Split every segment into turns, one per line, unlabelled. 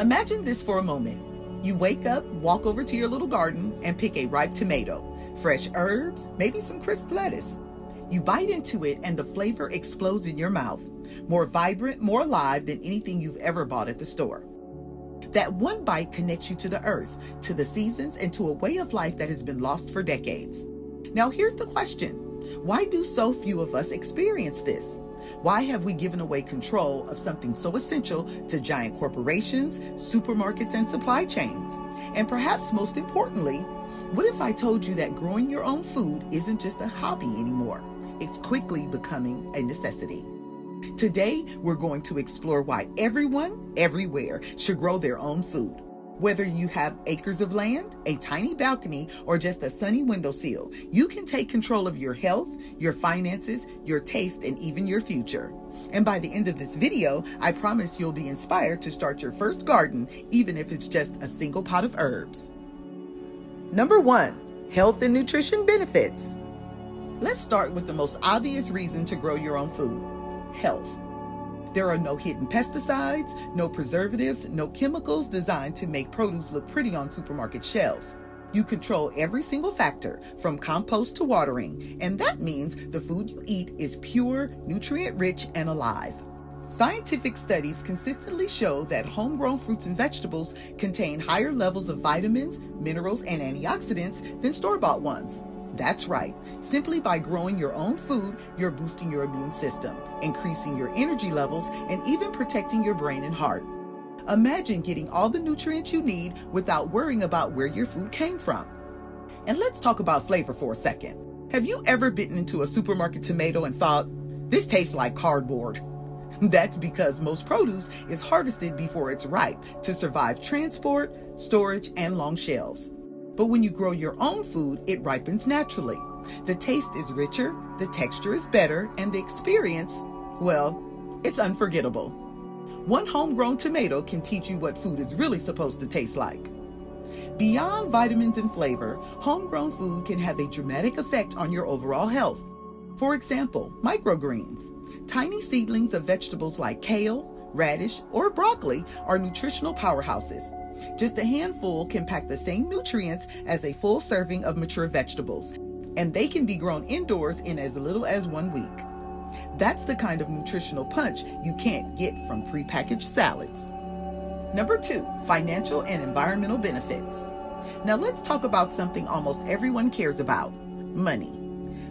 Imagine this for a moment. You wake up, walk over to your little garden, and pick a ripe tomato, fresh herbs, maybe some crisp lettuce. You bite into it and the flavor explodes in your mouth, more vibrant, more alive than anything you've ever bought at the store. That one bite connects you to the earth, to the seasons, and to a way of life that has been lost for decades. Now here's the question. Why do so few of us experience this? Why have we given away control of something so essential to giant corporations, supermarkets, and supply chains? And perhaps most importantly, what if I told you that growing your own food isn't just a hobby anymore? It's quickly becoming a necessity. Today, we're going to explore why everyone, everywhere, should grow their own food. Whether you have acres of land, a tiny balcony, or just a sunny windowsill, you can take control of your health, your finances, your taste, and even your future. And by the end of this video, I promise you'll be inspired to start your first garden, even if it's just a single pot of herbs. Number 1, health and nutrition benefits. Let's start with the most obvious reason to grow your own food: health. There are no hidden pesticides, no preservatives, no chemicals designed to make produce look pretty on supermarket shelves. You control every single factor, from compost to watering, and that means the food you eat is pure, nutrient-rich, and alive. Scientific studies consistently show that homegrown fruits and vegetables contain higher levels of vitamins, minerals, and antioxidants than store-bought ones. That's right. Simply by growing your own food, you're boosting your immune system, increasing your energy levels, and even protecting your brain and heart. Imagine getting all the nutrients you need without worrying about where your food came from. And let's talk about flavor for a second. Have you ever bitten into a supermarket tomato and thought, "This tastes like cardboard"? That's because most produce is harvested before it's ripe to survive transport, storage, and long shelves. But when you grow your own food, it ripens naturally. The taste is richer, the texture is better, and the experience, well, it's unforgettable. One homegrown tomato can teach you what food is really supposed to taste like. Beyond vitamins and flavor, homegrown food can have a dramatic effect on your overall health. For example, microgreens. Tiny seedlings of vegetables like kale, radish, or broccoli are nutritional powerhouses. Just a handful can pack the same nutrients as a full serving of mature vegetables, and they can be grown indoors in as little as 1 week. That's the kind of nutritional punch you can't get from prepackaged salads. Number 2, financial and environmental benefits. Now let's talk about something almost everyone cares about: money.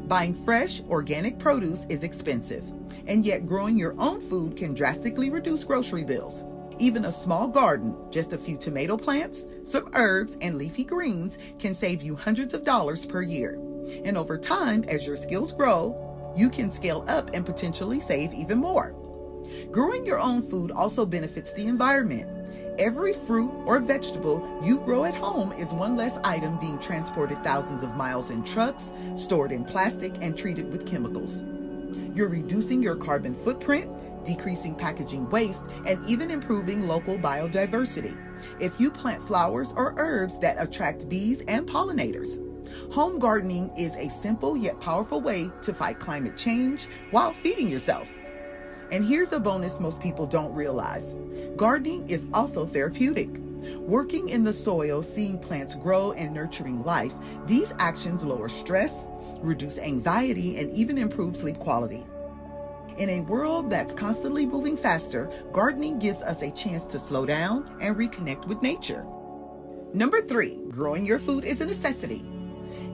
Buying fresh, organic produce is expensive, and yet growing your own food can drastically reduce grocery bills. Even a small garden, just a few tomato plants, some herbs, and leafy greens can save you hundreds of dollars per year. And over time, as your skills grow, you can scale up and potentially save even more. Growing your own food also benefits the environment. Every fruit or vegetable you grow at home is one less item being transported thousands of miles in trucks, stored in plastic, and treated with chemicals. You're reducing your carbon footprint, decreasing packaging waste, and even improving local biodiversity if you plant flowers or herbs that attract bees and pollinators. Home gardening is a simple yet powerful way to fight climate change while feeding yourself. And here's a bonus most people don't realize. Gardening is also therapeutic. Working in the soil, seeing plants grow, and nurturing life, these actions lower stress, reduce anxiety, and even improve sleep quality. In a world that's constantly moving faster, gardening gives us a chance to slow down and reconnect with nature. Number 3, growing your food is a necessity.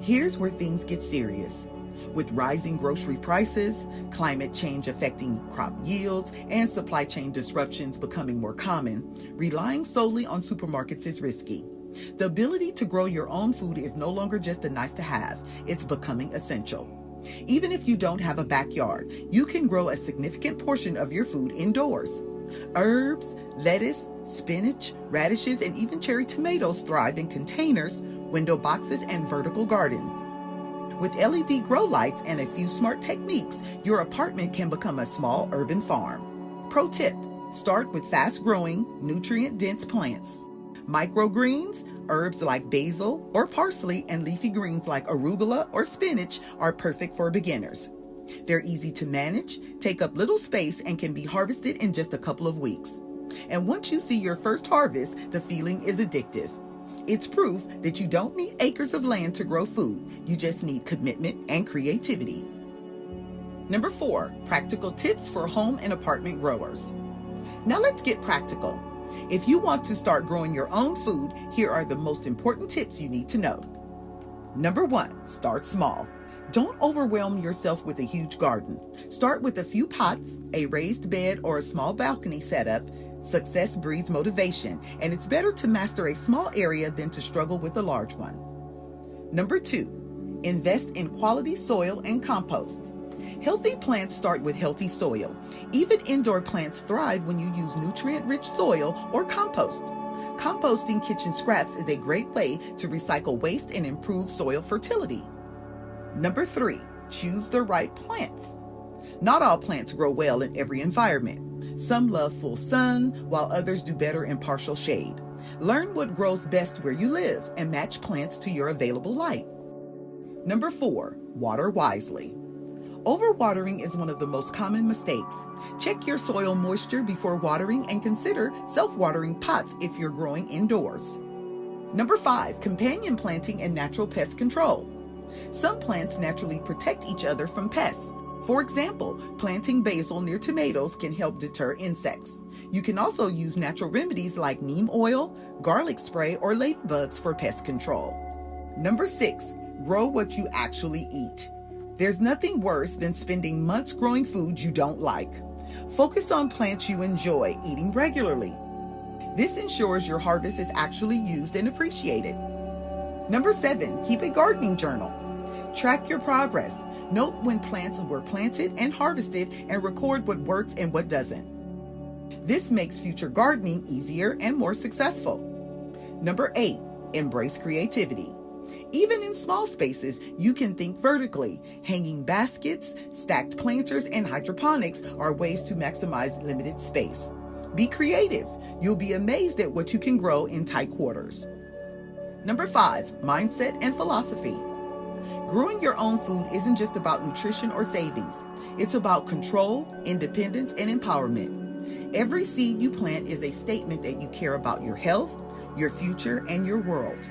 Here's where things get serious. With rising grocery prices, climate change affecting crop yields, and supply chain disruptions becoming more common, relying solely on supermarkets is risky. The ability to grow your own food is no longer just a nice to have, it's becoming essential. Even if you don't have a backyard, you can grow a significant portion of your food indoors. Herbs, lettuce, spinach, radishes, and even cherry tomatoes thrive in containers, window boxes, and vertical gardens. With LED grow lights and a few smart techniques, your apartment can become a small urban farm. Pro tip: start with fast-growing, nutrient-dense plants. Microgreens, herbs like basil or parsley, and leafy greens like arugula or spinach are perfect for beginners. They're easy to manage, take up little space, and can be harvested in just a couple of weeks. And once you see your first harvest, the feeling is addictive. It's proof that you don't need acres of land to grow food. You just need commitment and creativity. Number 4, practical tips for home and apartment growers. Now let's get practical. If you want to start growing your own food, here are the most important tips you need to know. Number 1, start small. Don't overwhelm yourself with a huge garden. Start with a few pots, a raised bed, or a small balcony setup. Success breeds motivation, and it's better to master a small area than to struggle with a large one. Number 2, invest in quality soil and compost. Healthy plants start with healthy soil. Even indoor plants thrive when you use nutrient-rich soil or compost. Composting kitchen scraps is a great way to recycle waste and improve soil fertility. Number 3, choose the right plants. Not all plants grow well in every environment. Some love full sun, while others do better in partial shade. Learn what grows best where you live and match plants to your available light. Number 4, water wisely. Overwatering is one of the most common mistakes. Check your soil moisture before watering and consider self-watering pots if you're growing indoors. Number 5, companion planting and natural pest control. Some plants naturally protect each other from pests. For example, planting basil near tomatoes can help deter insects. You can also use natural remedies like neem oil, garlic spray, or ladybugs for pest control. Number 6, grow what you actually eat. There's nothing worse than spending months growing food you don't like. Focus on plants you enjoy eating regularly. This ensures your harvest is actually used and appreciated. Number 7, keep a gardening journal. Track your progress. Note when plants were planted and harvested and record what works and what doesn't. This makes future gardening easier and more successful. Number 8, embrace creativity. Even in small spaces, you can think vertically. Hanging baskets, stacked planters, and hydroponics are ways to maximize limited space. Be creative. You'll be amazed at what you can grow in tight quarters. Number 5, mindset and philosophy. Growing your own food isn't just about nutrition or savings. It's about control, independence, and empowerment. Every seed you plant is a statement that you care about your health, your future, and your world.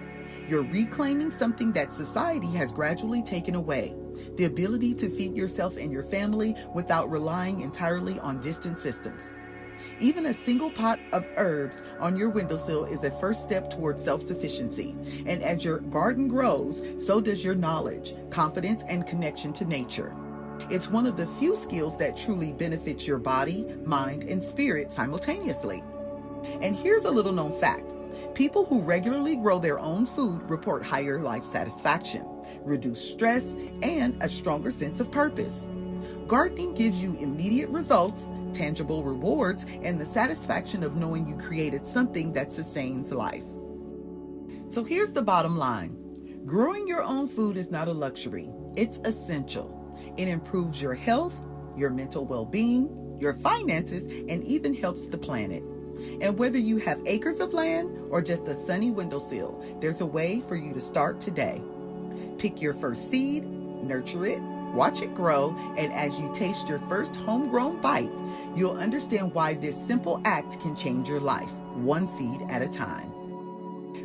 You're reclaiming something that society has gradually taken away, the ability to feed yourself and your family without relying entirely on distant systems. Even a single pot of herbs on your windowsill is a first step toward self-sufficiency. And as your garden grows, so does your knowledge, confidence, and connection to nature. It's one of the few skills that truly benefits your body, mind, and spirit simultaneously. And here's a little known fact. People who regularly grow their own food report higher life satisfaction, reduced stress, and a stronger sense of purpose. Gardening gives you immediate results, tangible rewards, and the satisfaction of knowing you created something that sustains life. So here's the bottom line. Growing your own food is not a luxury. It's essential. It improves your health, your mental well-being, your finances, and even helps the planet. And whether you have acres of land or just a sunny windowsill, there's a way for you to start today. Pick your first seed, nurture it, watch it grow, and as you taste your first homegrown bite, you'll understand why this simple act can change your life, one seed at a time.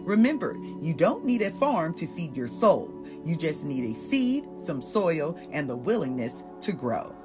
Remember, you don't need a farm to feed your soul. You just need a seed, some soil, and the willingness to grow.